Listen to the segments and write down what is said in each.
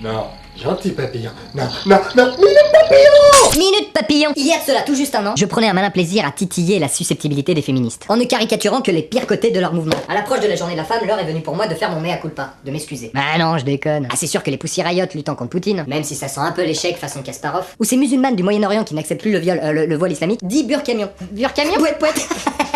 Non, gentil papillon. Non, non, non, minute papillon. Minute papillon. Il y a de cela tout juste un an, je prenais un malin plaisir à titiller la susceptibilité des féministes, en ne caricaturant que les pires côtés de leur mouvement. À l'approche de la journée de la femme, l'heure est venue pour moi de faire mon mea culpa, de m'excuser. Ah non, je déconne. Ah c'est sûr que les poussiraillottes luttant contre Poutine, même si ça sent un peu l'échec façon Kasparov, ou ces musulmanes du Moyen-Orient qui n'acceptent plus le voile islamique, dit burkamion. Burkamion? Pouette, pouette.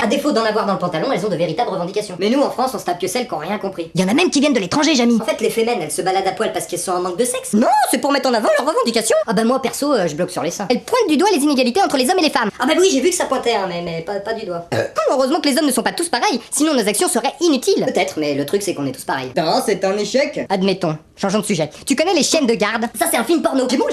À défaut d'en avoir dans le pantalon, elles ont de véritables revendications. Mais nous en France, on se tape que celles qui ont rien compris. Il y en a même qui viennent de l'étranger, Jamy. En fait, les fémènes, elles se baladent à poil parce qu'elles sont en manque de sexe. Non, c'est pour mettre en avant leurs revendications. Ah bah moi perso, je bloque sur les seins. Elles pointent du doigt les inégalités entre les hommes et les femmes. Ah bah oui, j'ai vu que ça pointait, hein, mais pas du doigt. Heureusement que les hommes ne sont pas tous pareils, sinon nos actions seraient inutiles. Peut-être, mais le truc c'est qu'on est tous pareils. Non, c'est un échec. Admettons. Changeons de sujet. Tu connais les chiennes de garde? Ça c'est un film porno. J'ai bon, un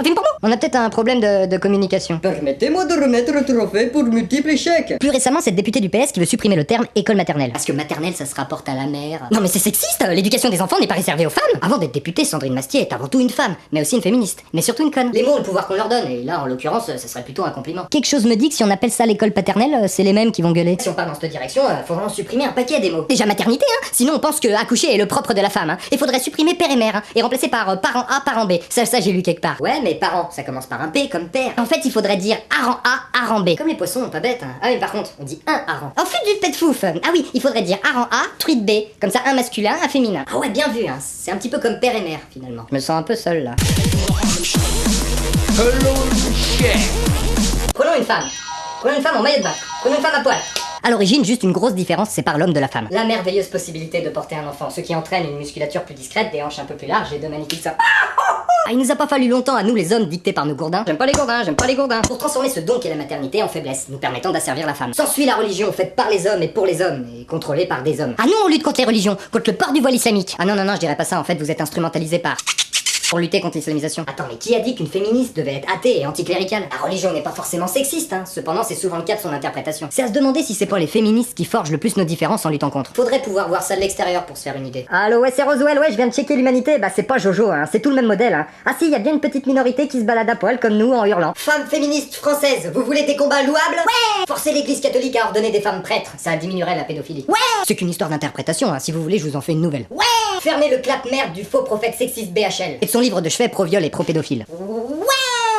film porno. On a peut-être un problème de communication. Permettez-moi de remettre le trophée pour multiples échecs. Plus récemment, cette députée du PS qui veut supprimer le terme école maternelle. Parce que maternelle, ça se rapporte à la mère. Non mais c'est sexiste. L'éducation des enfants n'est pas réservée aux femmes. Avant d'être députée, Sandrine Mastier est avant tout une femme, mais aussi une féministe, mais surtout une conne. Les mots ont le pouvoir qu'on leur donne, et là, en l'occurrence, ça serait plutôt un compliment. Quelque chose me dit que si on appelle ça l'école paternelle, c'est les mêmes qui vont gueuler. Si on part dans cette direction, faudra en supprimer un paquet des mots. Déjà maternité, hein. Sinon, on pense que accoucher est le propre de la femme, hein. Et faudrait supprimer père et mère, hein, et remplacer par parent A, parent B. Ça j'ai lu quelque part. Ouais, mais parent, ça commence par un P comme père. En fait, il faudrait dire hareng A, hareng B. Comme les poissons, pas bête, hein. Ah mais par contre, on dit un hareng. En fait, du pet fouf. Ah oui, il faudrait dire hareng A, truite B. Comme ça, un masculin, un féminin. Ah ouais, bien vu, hein. C'est un petit peu comme père et mère, finalement. Je me sens un peu seul, là. Prenons une femme. Prenons une femme en maillot de bain. Prenons une femme à poil. À l'origine, juste une grosse différence sépare l'homme de la femme. La merveilleuse possibilité de porter un enfant, ce qui entraîne une musculature plus discrète, des hanches un peu plus larges et de magnifiques seins. Ah, il nous a pas fallu longtemps à nous les hommes dictés par nos gourdins. J'aime pas les gourdins, pour transformer ce don qu'est la maternité en faiblesse, nous permettant d'asservir la femme. S'ensuit la religion faite par les hommes et pour les hommes, et contrôlée par des hommes. Ah non, on lutte contre les religions, contre le port du voile islamique. Ah non, je dirais pas ça, en fait vous êtes instrumentalisé par... pour lutter contre l'islamisation. Attends, mais qui a dit qu'une féministe devait être athée et anticléricale? La religion n'est pas forcément sexiste, hein. Cependant, c'est souvent le cas de son interprétation. C'est à se demander si c'est pas les féministes qui forgent le plus nos différences en luttant contre. Faudrait pouvoir voir ça de l'extérieur pour se faire une idée. Allô, ouais, c'est Roswell, ouais, je viens de checker l'humanité. Bah, c'est pas Jojo, hein. C'est tout le même modèle, hein. Ah si, y a bien une petite minorité qui se balade à poil comme nous en hurlant. Femmes féministes françaises, vous voulez des combats louables? Ouais! Forcer l'église catholique à ordonner des femmes prêtres, ça diminuerait la pédophilie. Ouais! C'est qu'une histoire d'interprétation, hein. Si vous voulez, je vous en fais une nouvelle. Ouais! Fermez le clap-merde du faux prophète sexiste BHL. Et de son livre de chevet pro-viol et pro-pédophile. Ouais!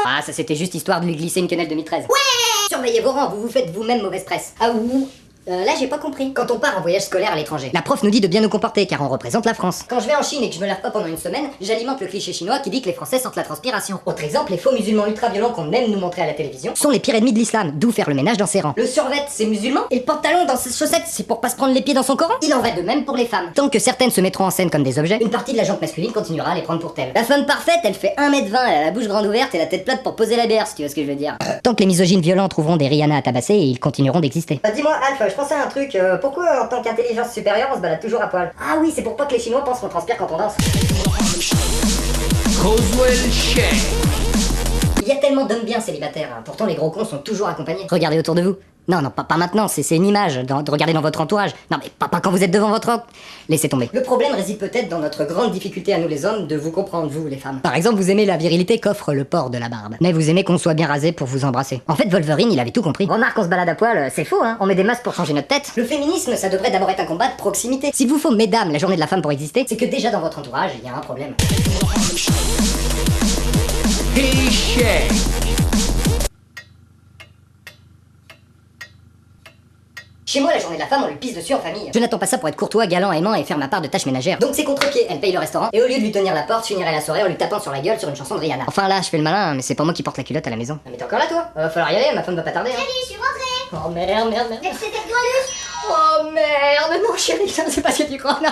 Ah, ça c'était juste histoire de lui glisser une quenelle 2013. Ouais! Surveillez vos rangs, vous vous faites vous-même mauvaise presse. Ah ouh! Là j'ai pas compris. Quand on part en voyage scolaire à l'étranger, la prof nous dit de bien nous comporter car on représente la France. Quand je vais en Chine et que je me lave pas pendant une semaine, j'alimente le cliché chinois qui dit que les Français sentent la transpiration. Autre exemple, les faux musulmans ultra-violents qu'on aime nous montrer à la télévision sont les pires ennemis de l'islam, d'où faire le ménage dans ses rangs. Le survêt, c'est musulman, et le pantalon dans ses chaussettes, c'est pour pas se prendre les pieds dans son Coran. Il en va de même pour les femmes. Tant que certaines se mettront en scène comme des objets, une partie de la gente masculine continuera à les prendre pour telles. La femme parfaite, elle fait 1m20, elle a la bouche grande ouverte et la tête plate pour poser la bière, si tu vois ce que je veux dire. Tant que les misogynes violents trouveront des Rihanna à tabasser, et ils continueront d'exister. Bah dis-moi Alpha, je pensais à un truc, pourquoi en tant qu'intelligence supérieure on se balade toujours à poil? Ah oui, c'est pour pas que les Chinois pensent qu'on transpire quand on danse. Il y a tellement d'hommes bien célibataires, hein. Pourtant les gros cons sont toujours accompagnés. Regardez autour de vous. Non, pas maintenant, c'est une image, de regarder dans votre entourage. Non mais pas quand vous êtes devant votre... Laissez tomber. Le problème réside peut-être dans notre grande difficulté à nous les hommes de vous comprendre, vous les femmes. Par exemple, vous aimez la virilité qu'offre le port de la barbe. Mais vous aimez qu'on soit bien rasé pour vous embrasser. En fait, Wolverine, il avait tout compris. Remarque, on se balade à poil, c'est faux, hein. On met des masques pour changer notre tête. Le féminisme, ça devrait d'abord être un combat de proximité. S'il vous faut, mesdames, la journée de la femme pour exister, c'est que déjà dans votre entourage, il y a un problème. Chez moi, la journée de la femme, on lui pisse dessus en famille. Je n'attends pas ça pour être courtois, galant, aimant et faire ma part de tâches ménagères. Donc c'est contre-pied, elle paye le restaurant, et au lieu de lui tenir la porte, je finirai la soirée en lui tapant sur la gueule sur une chanson de Rihanna. Enfin là, je fais le malin, mais c'est pas moi qui porte la culotte à la maison. Ah, mais t'es encore là, toi? Va falloir y aller, ma femme va pas tarder. Salut, je suis rentrée. Oh merde. C'était toi, Luce? Oh merde, non chérie, ça c'est pas ce que tu crois. Non.